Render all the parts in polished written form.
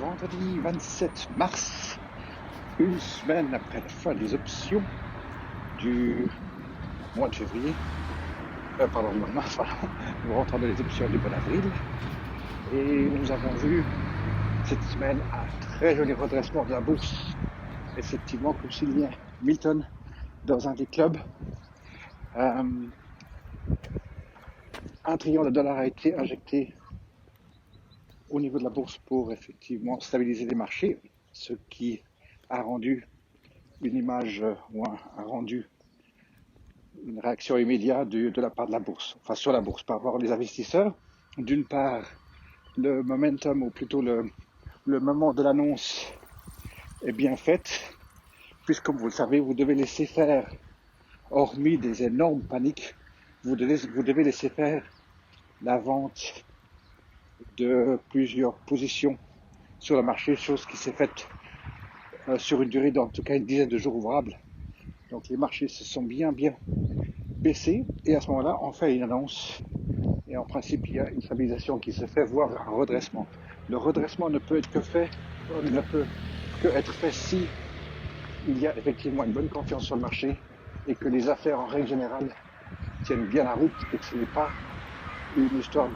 Vendredi 27 mars, une semaine après la fin des options du mois de février, pardon, mois de mars, pardon, nous rentrons dans les options du mois d'avril, et nous avons vu cette semaine un très joli redressement de la bourse, effectivement, comme soulignait Milton dans un des clubs. $1 trillion a été injecté au niveau de la bourse pour effectivement stabiliser les marchés, ce qui a rendu une image ou un rendu, une réaction immédiate de la part de la bourse, enfin sur la bourse par rapport aux investisseurs. D'une part, le momentum, ou plutôt le moment de l'annonce est bien fait, puisque comme vous le savez, vous devez laisser faire, hormis des énormes paniques, vous devez laisser faire la vente de plusieurs positions sur le marché, chose qui s'est faite sur une durée d'en tout cas une dizaine de jours ouvrables. Donc les marchés se sont bien baissés, et à ce moment-là, on fait une annonce, et en principe, il y a une stabilisation qui se fait, voire un redressement. Le redressement ne peut être que fait si il y a effectivement une bonne confiance sur le marché et que les affaires en règle générale tiennent bien la route et que ce n'est pas une histoire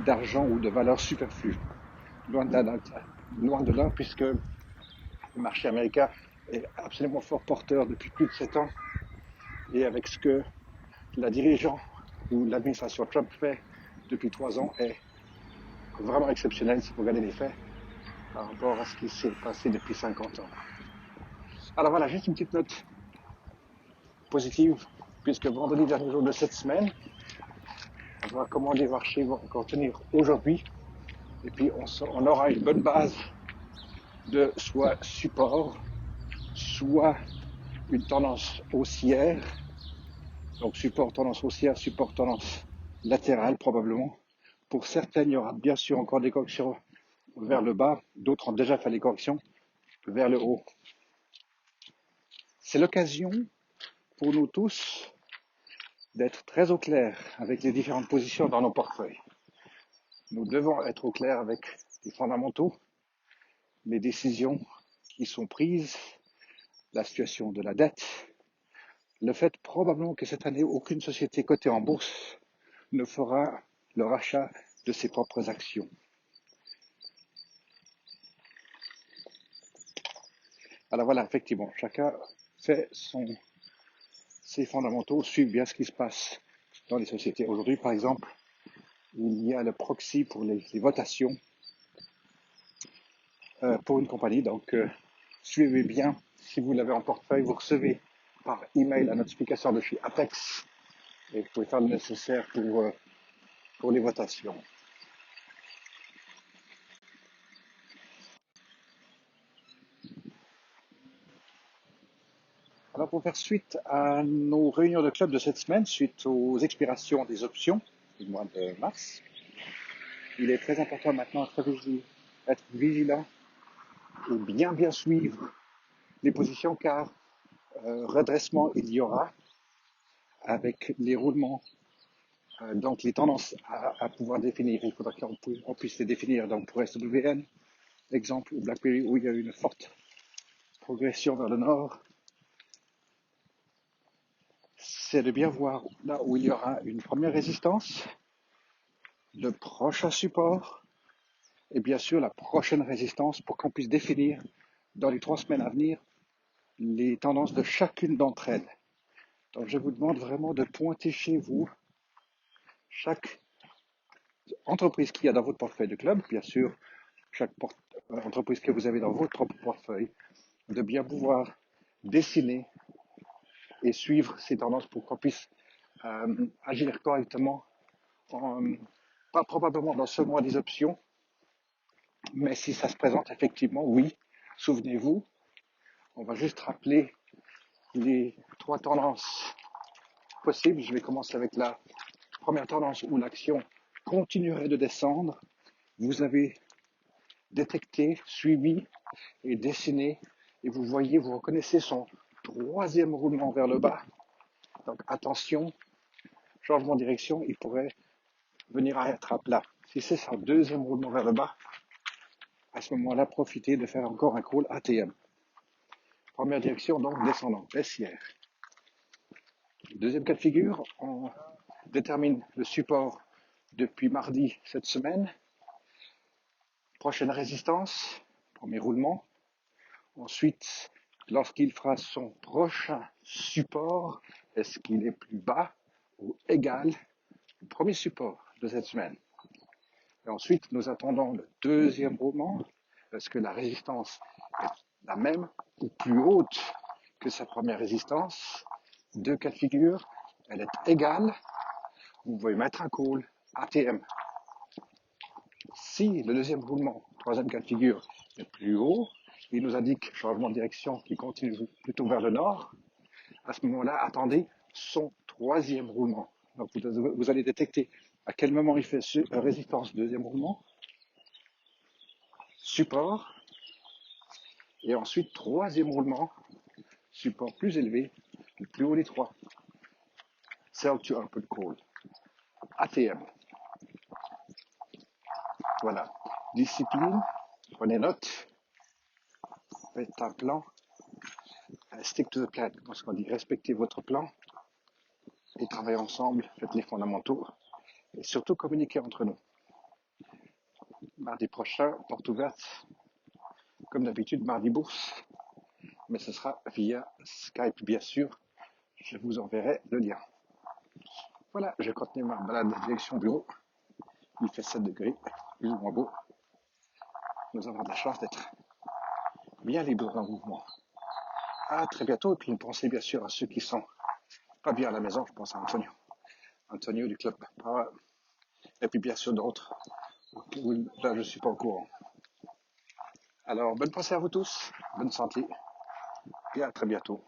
d'argent ou de valeur superflue. Loin de là, puisque le marché américain est absolument fort porteur depuis plus de 7 ans, et avec ce que la dirigeant ou l'administration Trump fait depuis 3 ans est vraiment exceptionnel si vous regardez les faits par rapport à ce qui s'est passé depuis 50 ans. Alors voilà, juste une petite note positive, puisque vendredi, dernier jour de cette semaine, on va voir comment les marchés vont encore tenir aujourd'hui, et puis on aura une bonne base de soit support, soit une tendance haussière. Donc support, tendance haussière, support, tendance latérale probablement. Pour certaines, il y aura bien sûr encore des corrections vers le bas, d'autres ont déjà fait des corrections vers le haut. C'est l'occasion pour nous tous d'être très au clair avec les différentes positions dans nos portefeuilles. Nous devons être au clair avec les fondamentaux, les décisions qui sont prises, la situation de la dette, le fait probablement que cette année, aucune société cotée en bourse ne fera le rachat de ses propres actions. Alors voilà, effectivement, chacun fait ses fondamentaux, suit bien ce qui se passe dans les sociétés. Aujourd'hui, par exemple, il y a le proxy pour les votations pour une compagnie. Donc, suivez bien. Si vous l'avez en portefeuille, vous recevez par email la notification de chez Apex, et vous pouvez faire le nécessaire pour les votations. Alors, pour faire suite à nos réunions de club de cette semaine, suite aux expirations des options du mois de mars, il est très important maintenant d'être vigilant et bien suivre les positions, car redressement il y aura avec les roulements. Donc les tendances à pouvoir définir, il faudra qu'on puisse les définir. Donc pour SWN, exemple, ou BlackBerry, où il y a eu une forte progression vers le nord, c'est de bien voir là où il y aura une première résistance, le prochain support, et bien sûr la prochaine résistance, pour qu'on puisse définir dans les 3 semaines à venir les tendances de chacune d'entre elles. Donc je vous demande vraiment de pointer chez vous chaque entreprise qu'il y a dans votre portefeuille de club, bien sûr chaque entreprise que vous avez dans votre propre portefeuille, de bien pouvoir dessiner et suivre ces tendances pour qu'on puisse agir correctement, pas probablement dans ce mois des options, mais si ça se présente effectivement, oui, souvenez-vous, on va juste rappeler les 3 tendances possibles. Je vais commencer avec la première tendance où l'action continuerait de descendre. Vous avez détecté, suivi et dessiné, et vous voyez, vous reconnaissez son 3e roulement vers le bas. Donc attention, changement de direction, il pourrait venir à être à plat. Si c'est son 2e roulement vers le bas, À ce moment-là, profitez de faire encore un call ATM. Première direction, donc descendant, baissière. Deuxième cas de figure, on détermine le support depuis mardi cette semaine. Prochaine résistance, premier roulement. Ensuite, lorsqu'il fera son prochain support, est-ce qu'il est plus bas ou égal au premier support de cette semaine? Et ensuite, nous attendons le deuxième roulement. Est-ce que la résistance est la même ou plus haute que sa première résistance? Deux cas de figure, elle est égale. Vous pouvez mettre un call ATM. Si le deuxième roulement, troisième cas de figure, est plus haut, il nous indique changement de direction qui continue plutôt vers le nord. À ce moment-là, attendez son troisième roulement. Donc vous allez détecter à quel moment il fait résistance deuxième roulement, support, et ensuite troisième roulement, support plus élevé, le plus haut des trois. Sell to open call. ATM. Voilà. Discipline, prenez note, faites un plan, stick to the plan, comme ce qu'on dit, respectez votre plan et travaillez ensemble, faites les fondamentaux et surtout communiquez entre nous. Mardi prochain, porte ouverte, comme d'habitude, mardi bourse, mais ce sera via Skype, bien sûr. Je vous enverrai le lien. Voilà, je continue ma balade direction bureau. Il fait 7 degrés, plus ou moins beau. Nous avons de la chance d'être bien libres en mouvement. À très bientôt, et puis pensez bien sûr à ceux qui sont pas bien à la maison. Je pense à Antonio du Club Power, et puis bien sûr d'autres. Là, je ne suis pas au courant. Alors, bonne pensée à vous tous, bonne santé, et à très bientôt.